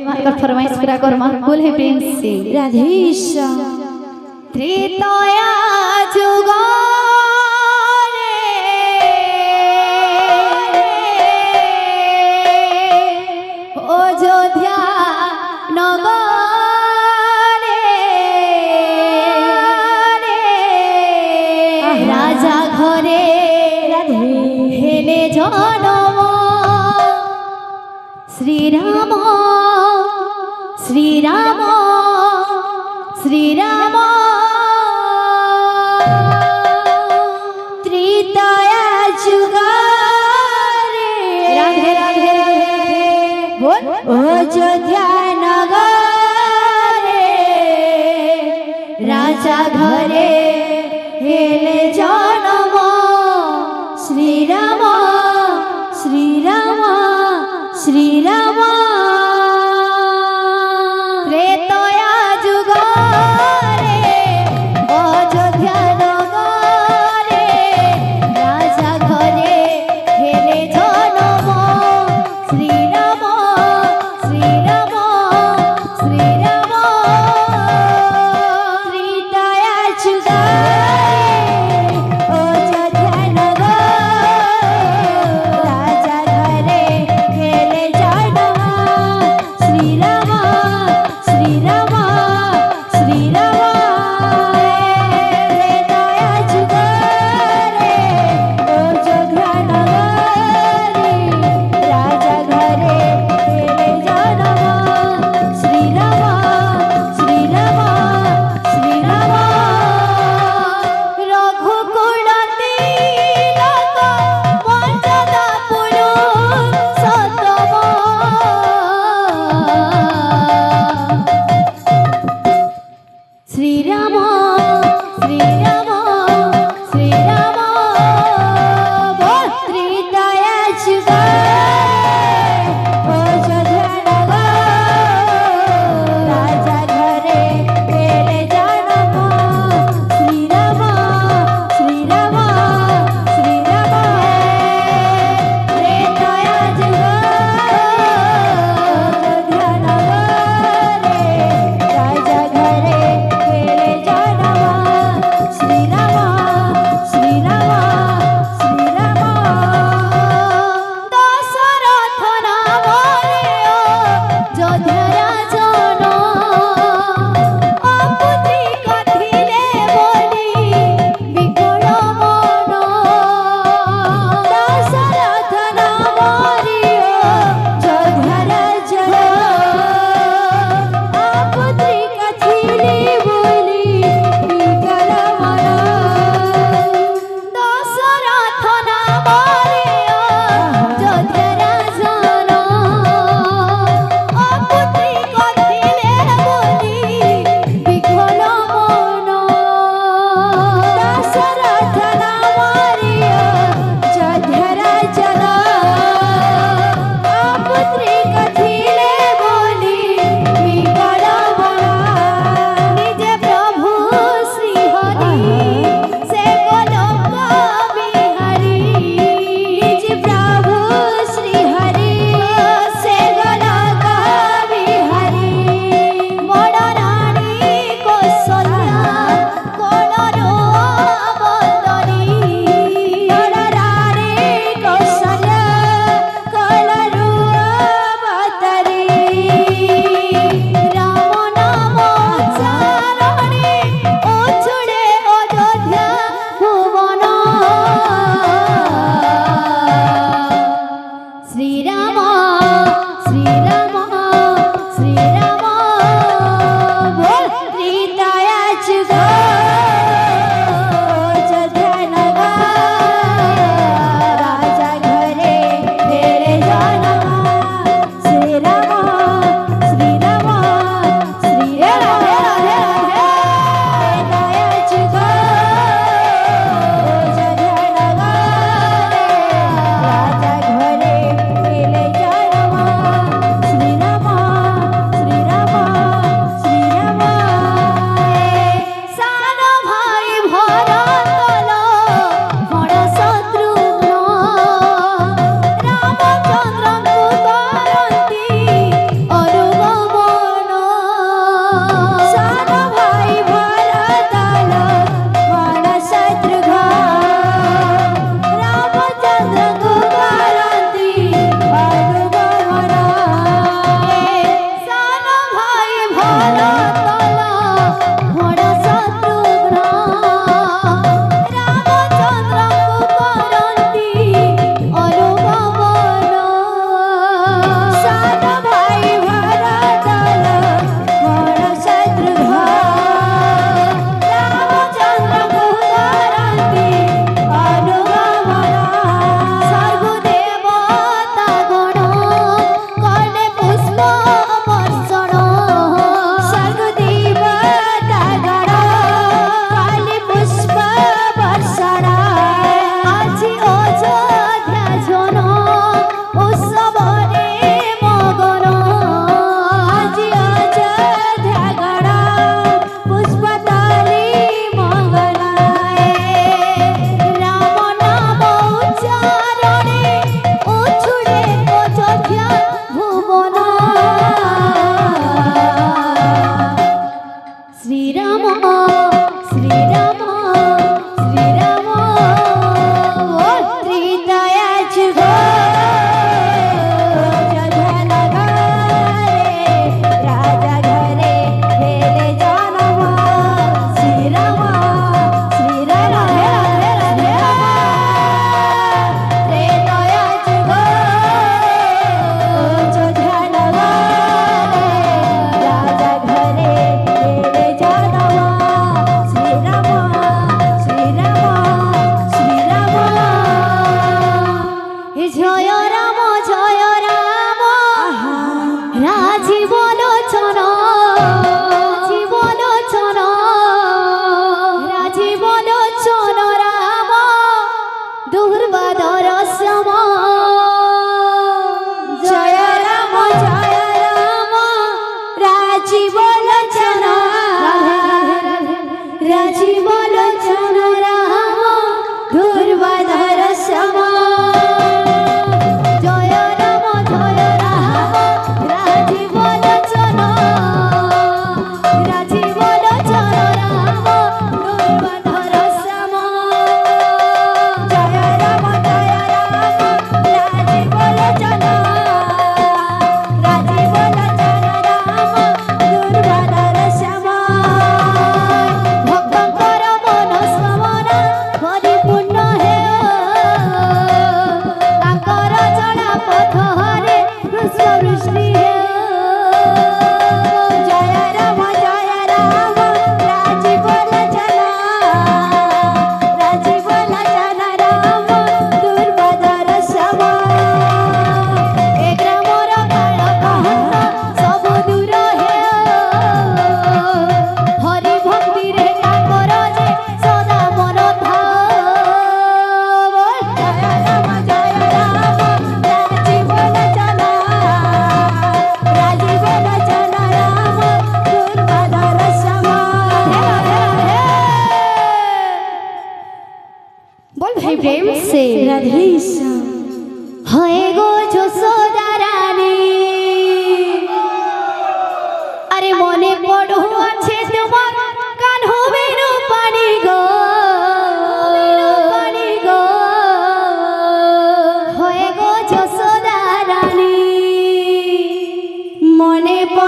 माकर फरमाइश पूरा कर बोल है प्रेम से राधे श्याम। त्रेतया जुग अयोध्या नगरे राजा घरे हेले जनम श्रीराम श्रीराम श्रीराम त्रेतया जुगरे राधे राधे बोल अयोध्या नगरे राजा घरे हेले जनम श्रीराम श्रीराम श्रीराम त्रेतया जुगरे अयोध्या नगरे राजा घरे हेले जनम श्रीराम श्रीराम श्रीराम त्रेतया जुगरे अयोध्या नगरे राजा घरे हेले जनम श्रीराम श्रीराम श्रीराम त्रेतया जुगरे अयोध्या नगरे राजा घरे हेले जनम श्रीराम श्रीराम श्रीराम रघुकुल तिलक मर्यादा पुरुषोत्तम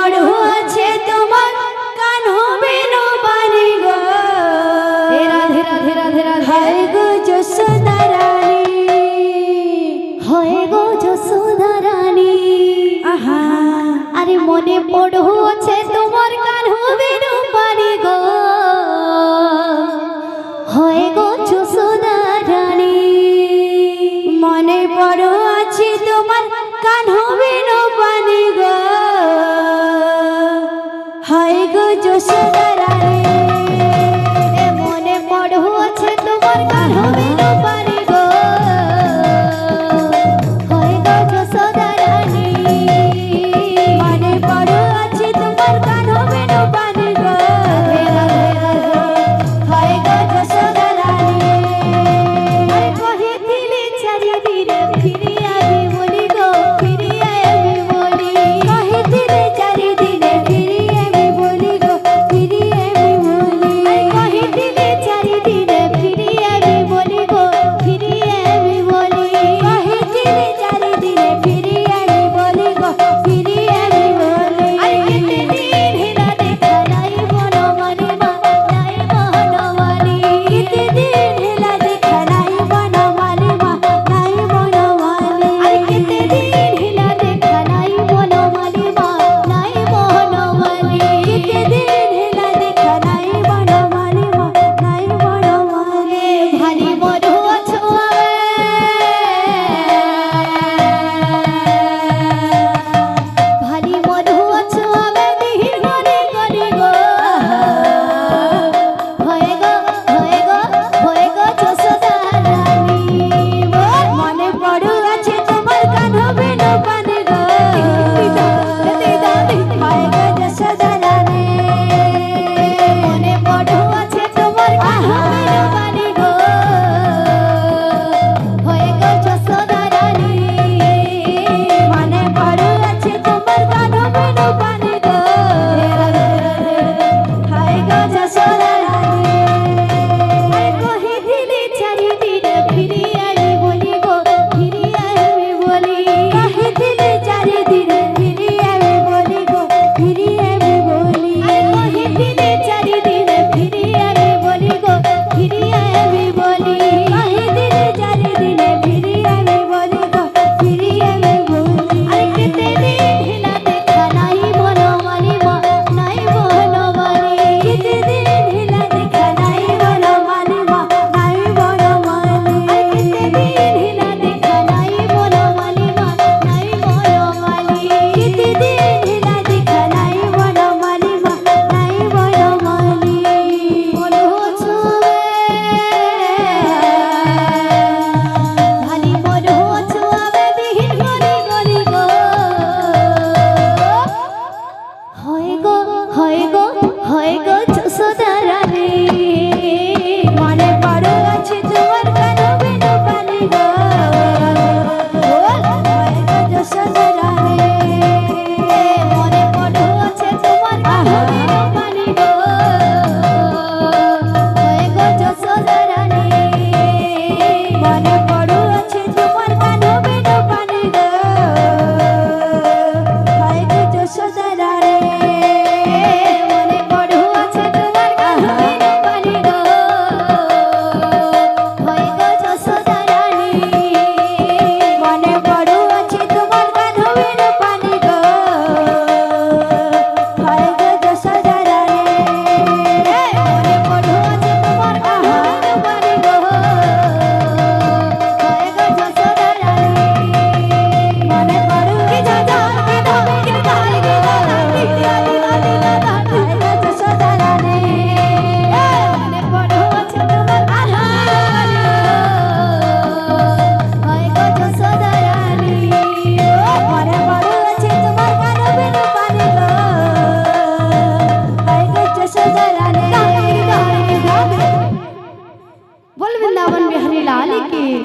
পড়ো আছে তোমার কানো বেনো বাড়ি গো রাধে রাধে রাধে রাধে হয় গো যশোদা রানী হয় গো যশোদা রানী আহা আরে মনে পড়ো আছে তোমার কানো বেনো বাড়ি গো হয় গো যশোদা রানী মনে পড়ো আছে তোমার কানো বেনো বাড়ি গো হয় গো যশোদা রানী মনে পড়ো আছে তোমার কানো বেনো বাড়ি গো হয় গো যশোদা রানী মনে পড়ো আছে তোমার কানো বেনো বাড়ি গো হয় গো যশোদা রানী আরে কহিছিলে চারিদিনে ফিরে আবি বলি গো ফিরে আবি বলি কহিছিলে চারিদিনে ফিরি আমি বলি গো ফিরি আমি বলি কহিছিলে চারিদিনে ফিরে আবি বলি গো ফিরে আবি বলি কহিছিলে চারিদিনে ফিরি আমি বলি গো ফিরি আমি বলি আরে কেতে দিন হেলা দেখা নাই বনমালি মা নাই বনমালি কেতে দিন হেলা দেখা নাই বনমালি মা নাই বনমালি আরে কেতে দিন হেলা দেখা নাই বনমালি মা নাই বনমালি কেতে দিন হেলা দেখা নাই বনমালি মা নাই বনমালি ভালি মরু আছো ভালি মরু আছো আমি দিহির গরি গরি গো হয়ে গো হয়ে গো হয়ে গো যশোদা রানী মনে পড়ো আছে তোমার কানো বেনো বানি গো হয় গো যশোদা রানী মনে পড়ো আছে তোমার কানো বেনো বানি গো হয়ে গো যশোদা রানী মনে পড়ো আছে তোমার কানো বেনো বানি গো হয় গো যশোদা রানী কহিছিলে চারিদিনে ফিরে আবি বলি গো ফিরে আবি বলি কহিছিলে চারিদিনে ফিরি আমি বলি গো ফিরি আমি বলি কহিছিলে চারিদিনে ফিরে আবি বলি গো ফিরে আবি বলি কহিছিলে চারিদিনে ফিরি আমি বলি গো ফিরি আমি বলি আরে কেতে দিন হেলা দেখা নাই বনমালি মা নাই বনমালি কেতে দিন হেলা দেখা নাই বনমালি মা নাই বনমালি আরে কেতে দিন হেলা দেখা নাই বনমালি মা নাই বনমালি কেতে দিন হেলা দেখা নাই বনমালি মা নাই বনমালি বলো ছুবে ভালি বলো ছুবে দিহির গরি গরি গো হয় গো হয় গো হয় গো যশোদা